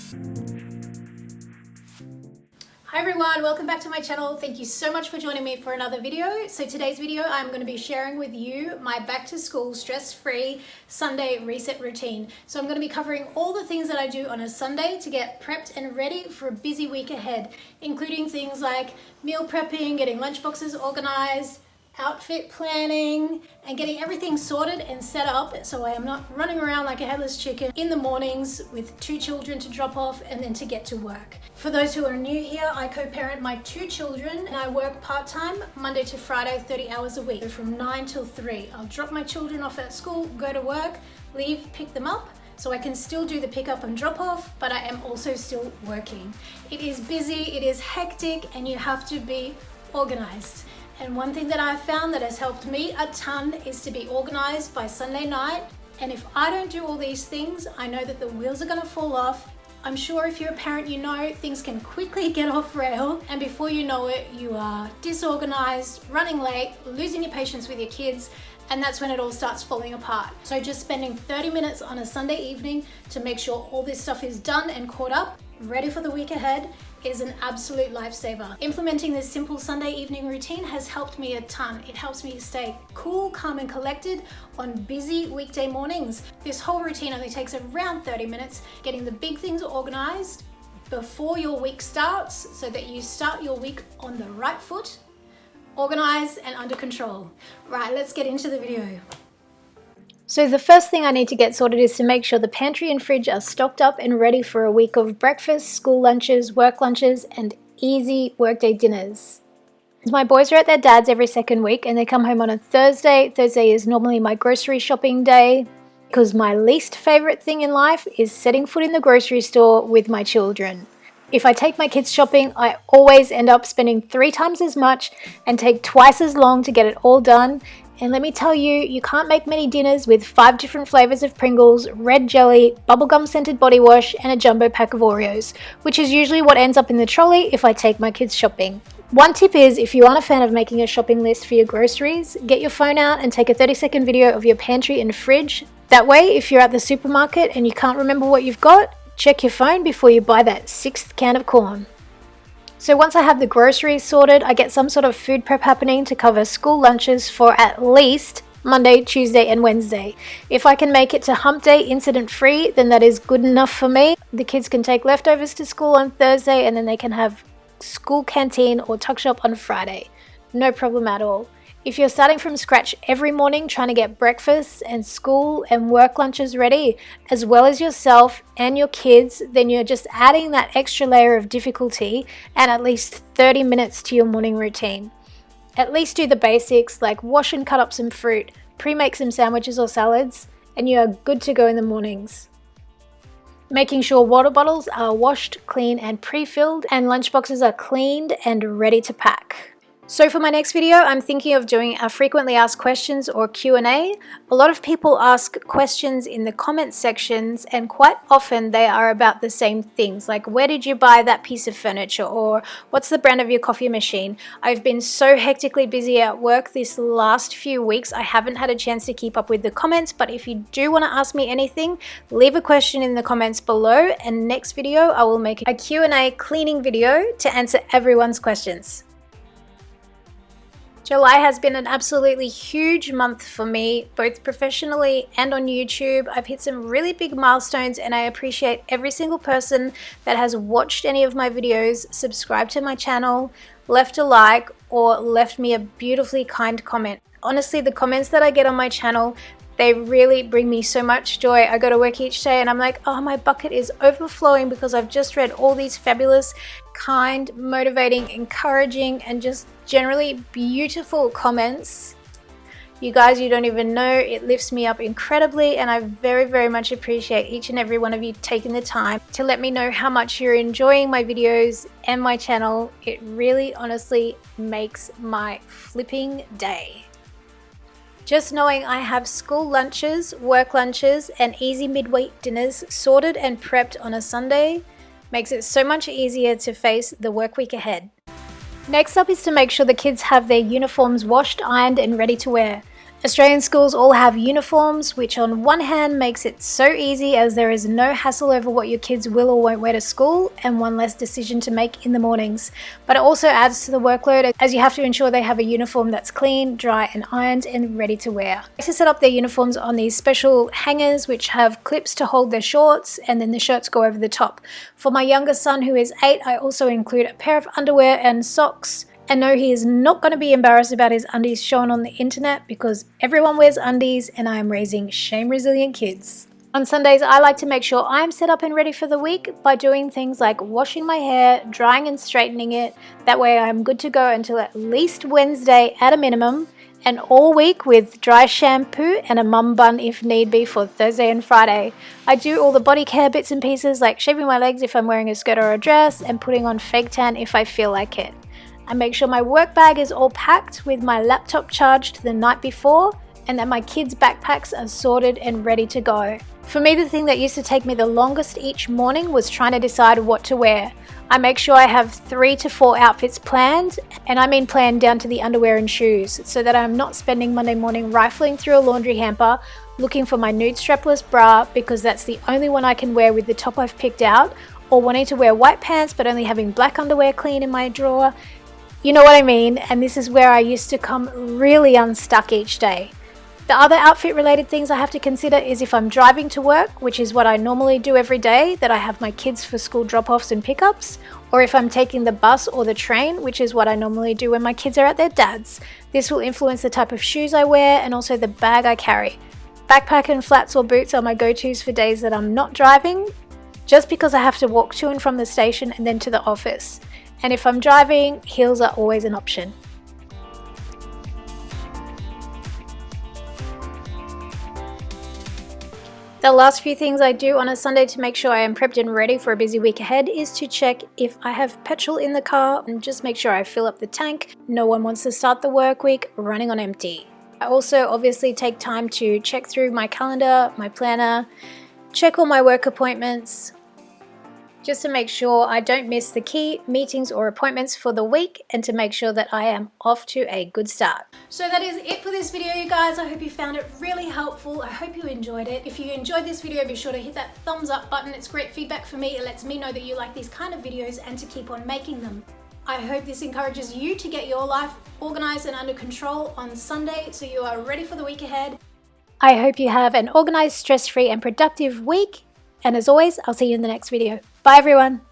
Hi everyone, welcome back to my channel. Thank you so much for joining me for another video. So today's video, I'm going to be sharing with you my back to school stress-free Sunday reset routine. So I'm going to be covering all the things that I do on a Sunday to get prepped and ready for a busy week ahead, including things like meal prepping, getting lunchboxes organized, outfit planning, and getting everything sorted and set up so I am not running around like a headless chicken in the mornings with 2 children to drop off and then to get to work. For those who are new here, I co-parent my 2 children and I work part-time Monday to Friday, 30 hours a week, from 9 till 3. I'll drop my children off at school, go to work, leave, pick them up, so I can still do the pick up and drop off, but I am also still working. It is busy, it is hectic, and you have to be organized. And one thing that I've found that has helped me a ton is to be organized by Sunday night. And if I don't do all these things, I know that the wheels are gonna fall off. I'm sure if you're a parent, you know things can quickly get off rail, and before you know it, you are disorganized, running late, losing your patience with your kids, and that's when it all starts falling apart. So just spending 30 minutes on a Sunday evening to make sure all this stuff is done and caught up, ready for the week ahead, is an absolute lifesaver. Implementing this simple Sunday evening routine has helped me a ton. It helps me stay cool, calm, and collected on busy weekday mornings. This whole routine only takes around 30 minutes, getting the big things organized before your week starts so that you start your week on the right foot, organized and under control. Right, let's get into the video. So the first thing I need to get sorted is to make sure the pantry and fridge are stocked up and ready for a week of breakfast, school lunches, work lunches, and easy workday dinners. My boys are at their dad's every second week and they come home on a Thursday. Thursday is normally my grocery shopping day because my least favorite thing in life is setting foot in the grocery store with my children. If I take my kids shopping, I always end up spending 3 times as much and take twice as long to get it all done. And let me tell you, you can't make many dinners with 5 different flavors of Pringles, red jelly, bubblegum scented body wash, and a jumbo pack of Oreos, which is usually what ends up in the trolley if I take my kids shopping. One tip is, if you aren't a fan of making a shopping list for your groceries, get your phone out and take a 30-second video of your pantry and fridge. That way, if you're at the supermarket and you can't remember what you've got, check your phone before you buy that 6th can of corn. So once I have the groceries sorted, I get some sort of food prep happening to cover school lunches for at least Monday, Tuesday, and Wednesday. If I can make it to hump day incident free, then that is good enough for me. The kids can take leftovers to school on Thursday and then they can have school canteen or tuck shop on Friday. No problem at all. If you're starting from scratch every morning trying to get breakfast and school and work lunches ready, as well as yourself and your kids, then you're just adding that extra layer of difficulty and at least 30 minutes to your morning routine. At least do the basics like wash and cut up some fruit, pre-make some sandwiches or salads, and you are good to go in the mornings. Making sure water bottles are washed, clean, and pre-filled, and lunchboxes are cleaned and ready to pack. So for my next video, I'm thinking of doing a frequently asked questions or Q&A. A lot of people ask questions in the comment sections and quite often they are about the same things, like where did you buy that piece of furniture, or what's the brand of your coffee machine? I've been so hectically busy at work this last few weeks, I haven't had a chance to keep up with the comments, but if you do want to ask me anything, leave a question in the comments below, and next video I will make a Q&A cleaning video to answer everyone's questions. July has been an absolutely huge month for me, both professionally and on YouTube. I've hit some really big milestones and I appreciate every single person that has watched any of my videos, subscribed to my channel, left a like, or left me a beautifully kind comment. Honestly, the comments that I get on my channel, they really bring me so much joy. I go to work each day and I'm like, oh, my bucket is overflowing because I've just read all these fabulous, kind, motivating, encouraging, and just generally beautiful comments. You guys, you don't even know, it lifts me up incredibly, and I very, very much appreciate each and every one of you taking the time to let me know how much you're enjoying my videos and my channel. It really honestly makes my flipping day. Just knowing I have school lunches, work lunches, and easy midweek dinners sorted and prepped on a Sunday makes it so much easier to face the work week ahead. Next up is to make sure the kids have their uniforms washed, ironed, and ready to wear. Australian schools all have uniforms, which on one hand makes it so easy as there is no hassle over what your kids will or won't wear to school and one less decision to make in the mornings. But it also adds to the workload as you have to ensure they have a uniform that's clean, dry and ironed and ready to wear. I like to set up their uniforms on these special hangers which have clips to hold their shorts, and then the shirts go over the top. For my youngest son who is 8, I also include a pair of underwear and socks. And no, he is not going to be embarrassed about his undies shown on the internet because everyone wears undies and I am raising shame-resilient kids. On Sundays, I like to make sure I am set up and ready for the week by doing things like washing my hair, drying and straightening it. That way I am good to go until at least Wednesday at a minimum, and all week with dry shampoo and a mum bun if need be for Thursday and Friday. I do all the body care bits and pieces like shaving my legs if I'm wearing a skirt or a dress and putting on fake tan if I feel like it. I make sure my work bag is all packed with my laptop charged the night before and that my kids' backpacks are sorted and ready to go. For me, the thing that used to take me the longest each morning was trying to decide what to wear. I make sure I have 3 to 4 outfits planned, and I mean planned down to the underwear and shoes, so that I'm not spending Monday morning rifling through a laundry hamper looking for my nude strapless bra because that's the only one I can wear with the top I've picked out, or wanting to wear white pants but only having black underwear clean in my drawer. You know what I mean, and this is where I used to come really unstuck each day. The other outfit related things I have to consider is if I'm driving to work, which is what I normally do every day, that I have my kids for school drop-offs and pickups, or if I'm taking the bus or the train, which is what I normally do when my kids are at their dad's. This will influence the type of shoes I wear and also the bag I carry. Backpack and flats or boots are my go-tos for days that I'm not driving, just because I have to walk to and from the station and then to the office. And if I'm driving, heels are always an option. The last few things I do on a Sunday to make sure I am prepped and ready for a busy week ahead is to check if I have petrol in the car and just make sure I fill up the tank. No one wants to start the work week running on empty. I also obviously take time to check through my calendar, my planner, check all my work appointments, just to make sure I don't miss the key meetings or appointments for the week and to make sure that I am off to a good start. So that is it for this video, you guys. I hope you found it really helpful. I hope you enjoyed it. If you enjoyed this video, be sure to hit that thumbs up button. It's great feedback for me. It lets me know that you like these kind of videos and to keep on making them. I hope this encourages you to get your life organized and under control on Sunday so you are ready for the week ahead. I hope you have an organized, stress-free and productive week. And as always, I'll see you in the next video. Bye everyone.